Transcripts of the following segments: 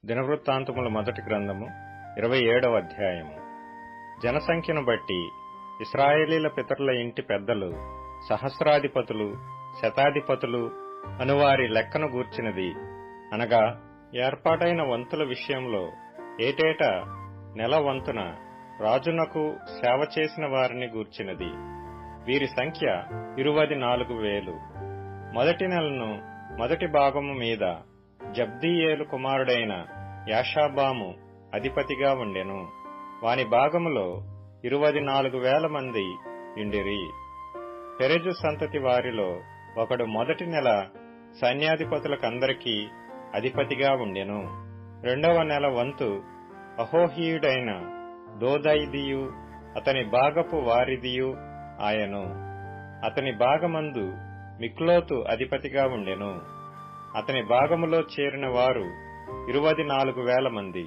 దినవృత్తాంతముల మొదటి గ్రంథము 27వ అధ్యాయము. జనసంఖ్యను బట్టి ఇశ్రాయేలీల పితరుల ఇంటి పెద్దలు, సహస్రాధిపతులు, శతాధిపతులు అనువారి లెక్కను గూర్చినది, అనగా ఏర్పాటైన వంతుల విషయంలో ఏటేటా నెల వంతున రాజునకు సేవ చేసిన వారిని గూర్చినది. వీరి సంఖ్య 24,000. మొదటి నెలను మొదటి భాగము మీద జబ్దీయేలు కుమారుడైన యాషాబాము అధిపతిగా ఉండెను. వాని భాగములో 24,000 మంది ఇండిరి. పెరెజు సంతతి వారిలో ఒకడు మొదటి నెల సైన్యాధిపతులకందరికీ అధిపతిగా ఉండెను. రెండవ నెల వంతు అహోహీయుడైన దోదైదియు అతని భాగపు వారిదియు ఆయను. అతని భాగమందు మిక్లోతు అధిపతిగా ఉండెను. అతని భాగములో చేరిన వారు 24,000 మంది.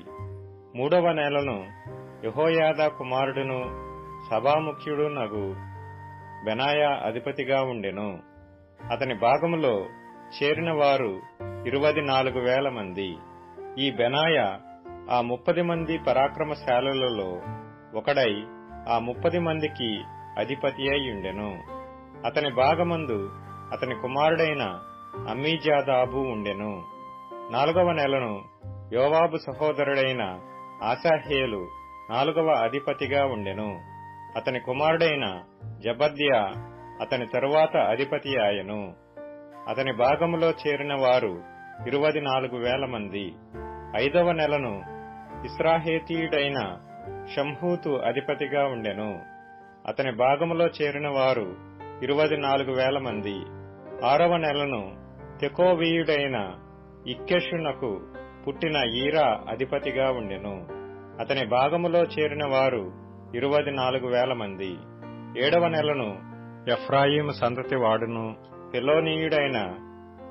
మూడవ నెలను యెహోయాదా కుమారుడును సభాముఖ్యుడునగు బెనాయా అధిపతిగా ఉండెను. అతని భాగములో చేరిన వారు 24,000 మంది. ఈ బెనాయా ఆ 30 మంది పరాక్రమశాలులలో ఒకడై ఆ 30 మందికి అధిపతి అయి ఉండెను. అతని భాగమందు అతని కుమారుడైన అమ్మీజాదాబు ఉండెను. 4వ నెలను యోవాబు సహోదరుడైన ఆసాహేలు 4వ అధిపతిగా ఉండెను. అతని కుమారుడైన జబద్యా అతని తరువాత అధిపతి ఆయను. అతని భాగములో చేరిన వారు 24,000 మంది. 5వ నెలను ఇస్రాహేతీయుడైన షంహూతు అధిపతిగా ఉండెను. అతని భాగములో చేరిన వారు 24,000 మంది. 6వ నెలను తెకోవీయుడైన ఇక్కెషునకు పుట్టిన ఈరా అధిపతిగా ఉండెను. అతని భాగములో చేరిన వారు 24,000 మంది. 7వ నెలను ఎఫ్రాయిము సంతతి వాడును పెలోనీయుడైన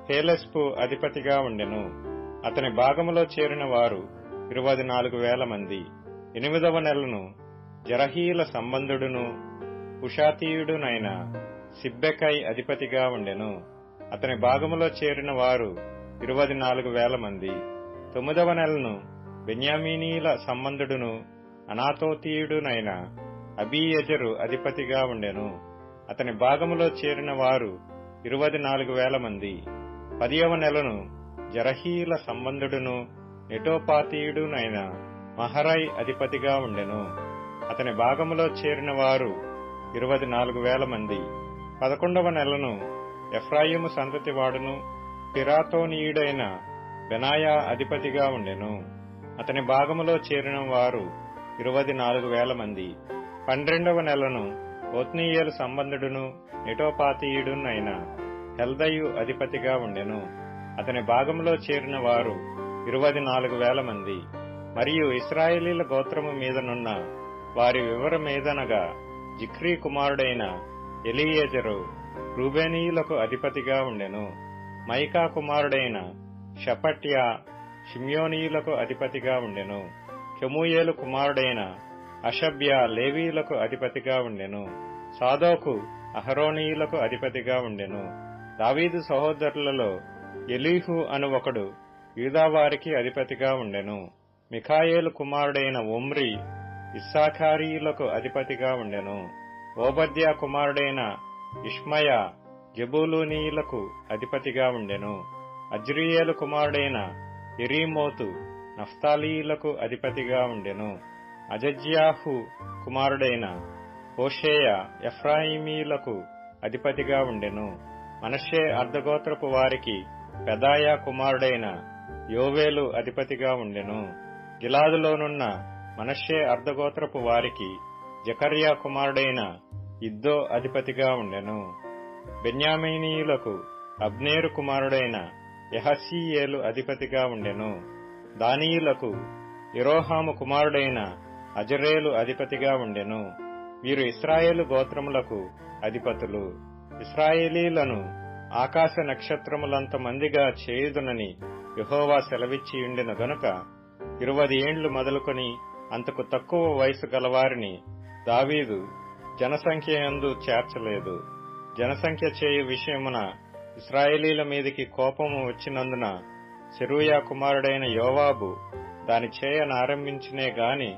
హేలెస్పు అధిపతిగా ఉండెను. అతని భాగములో చేరిన వారు 24,000 మంది. 8వ నెలను జరహీల సంబంధుడును హుషాతీయుడునైన సిబ్బెకై అధిపతిగా ఉండెను. అతని భాగములో చేరిన వారు 24,000 మంది. 9వ నెలను బెన్యామీనీల సంబంధుడును అనాతోతీయుడునైన అబీయెజరు అధిపతిగా ఉండెను. అతని భాగములో చేరిన వారు 24,000 మంది. 10వ నెలను జరహీల సంబంధుడును నెటోపాతీయుడునైన మహరై అధిపతిగా ఉండెను. అతని భాగములో చేరిన వారు 24,000 మంది. 11వ నెలను ఎఫ్రాయిము సంతతి వాడును పిరాతోనీయుడైన బెనాయా అధిపతిగా ఉండెను. అతని భాగములో చేరిన వారు 24,000 మంది. 12వ నెలను ఓత్నీయేలు సంబంధుడును నెటోపాతీయుడునైన హెల్దయు అధిపతిగా ఉండెను. అతని భాగములో చేరిన వారు 24,000 మంది. మరియు ఇశ్రాయేలీల గోత్రము మీదనున్న వారి వివరమేదనగా జిక్రీ కుమారుడైన ఎలీయెజరు రూబేనీయులకు అధిపతిగా ఉండెను. మైకా కుమారుడైన షపట్యా షిమ్యోనీయులకు అధిపతిగా ఉండెను. కెమూయేలు కుమారుడైన అషబ్యా లేవీయులకు అధిపతిగా ఉండెను. సాదోకు అహరోనీయులకు అధిపతిగా ఉండెను. దావీదు సహోదరులలో ఎలీహు అను ఒకడు యూదావారికి అధిపతిగా ఉండెను. మిఖాయేలు కుమారుడైన ఒమ్రి ఇస్సాఖారీయులకు అధిపతిగా ఉండెను. ఓబద్యా కుమారుడైన ఇష్మయా జెబూలూనీయులకు అధిపతిగా ఉండెను. అజ్రీయేలు కుమారుడైన ఎరీమోతు నఫ్తాలీయులకు అధిపతిగా ఉండెను. అజజ్యాహు కుమారుడైన హోషేయ ఎఫ్రాయిమీయులకు అధిపతిగా ఉండెను. మనష్షే అర్ధగోత్రపు వారికి పెదాయా కుమారుడైన యోవేలు అధిపతిగా ఉండెను. గిలాదులోనున్న మనష్షే అర్ధగోత్రపు వారికి జకర్యా కుమారుడైన ఇద్దో అధిపతిగా ఉండెను. బెన్యామీనీయులకు అబ్నేరు కుమారుడైన యహసీయేలు అధిపతిగా ఉండెను. దానీయులకు యెరోహాము కుమారుడైన అజరేలు అధిపతిగా ఉండెను. వీరు ఇశ్రాయేలు గోత్రములకు అధిపతులు. ఇశ్రాయేలీలను ఆకాశ నక్షత్రములంత మందిగా చేయుదునని యెహోవా సెలవిచ్చియుండెను గనుక 20 ఏండ్లు మొదలుకొని అంతకు తక్కువ వయసు గలవారిని దావీదు జనసంఖ్యయందు చేర్చలేదు. జనసంఖ్య చేయు విషయమున ఇశ్రాయేలీల మీదికి కోపము వచ్చినందున సెరూయా కుమారుడైన యోవాబు దాని చేయనారంభించినే గాని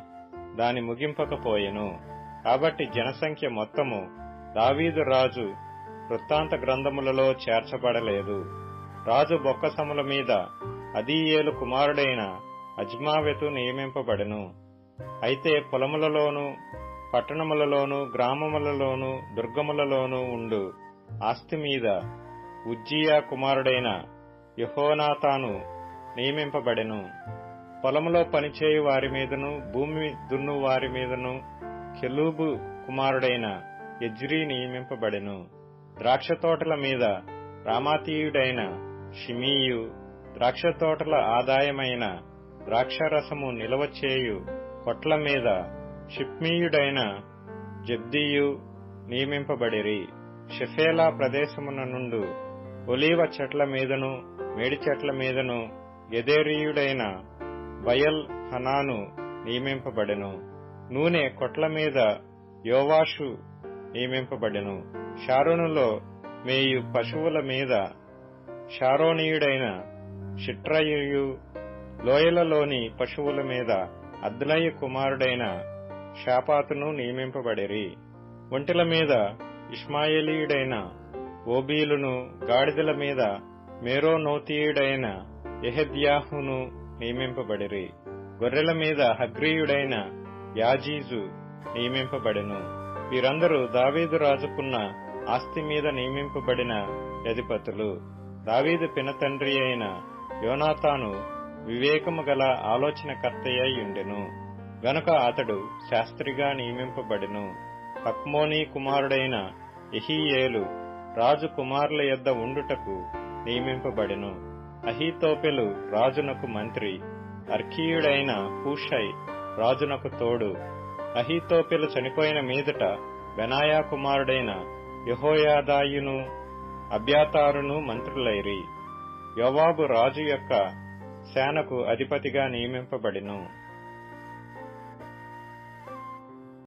దాని ముగింపకపోయెను. కాబట్టి జనసంఖ్య మొత్తము దావీదు రాజు వృత్తాంత గ్రంథములలో చేర్చబడలేదు. రాజు బొక్కసముల మీద అదీయేలు కుమారుడైన అజ్మావెతు నియమింపబడెను. అయితే పొలములలోను పట్టణములలోను గ్రామములలోను దుర్గములలోను ఉండు ఆస్తి మీద ఉజ్జియా కుమారుడైన యెహోనాతాను నియమింపబడెను. పొలములో పనిచేయు వారి మీదను భూమి దున్ను వారి మీదను కెలూబు కుమారుడైన ఎజ్రీ నియమింపబడెను. ద్రాక్షతోటల మీద రామాతీయుడైన షిమీయు, ద్రాక్షతోటల ఆదాయమైన ద్రాక్షరసము నిలవచేయు కొట్ల మీద షిప్మీయుడైన జబ్దీయు నియమింపబడిరి. షెఫేలా ప్రదేశమున నుండు ఒలీవ చెట్ల మీదను మేడి చెట్ల మీదను గెదేరీయుడైన బయల్ హనాను నియమింపబడెను. నూనె కొట్ల మీద యోవాషు నియమింపబడెను. షారోనులో మేయు పశువుల మీద షారోనీయుడైన షిట్రయు, లోయలలోని పశువుల మీద అద్నయి కుమారుడైన షాపాతును నియమింపబడిరి. ఒంటెల మీద ఇష్మాయేలీయుడైన ఓబీలును, గాడిదల మీద మేరోనోతీయుడైన యెహెద్యాహును నియమింపబడిరి. గొర్రెల మీద హగ్రీయుడైన యాజీజు నియమింపబడెను. వీరందరూ దావీదు రాజుకున్న ఆస్తి మీద నియమింపబడిన అధిపతులు. దావీదు పినతండ్రి అయిన యోనాతాను వివేకము గల ఆలోచనకర్తయ్యుండెను గనుక అతడు శాస్త్రిగా నియమింపబడెను. హక్మోనీ కుమారుడైన యెహీయేలు రాజు కుమారుల యొద్ద ఉండుటకు నియమింపబడెను. అహీతోపెలు రాజునకు మంత్రి, అర్కీయుడైన హూషై రాజునకు తోడు. అహీతోపెలు చనిపోయిన మీదట బెనాయా కుమారుడైన యెహోయాదాయును అబ్యాతారును మంత్రులైరి. యోవాబు రాజు యొక్క సేనకు అధిపతిగా నియమింపబడెను.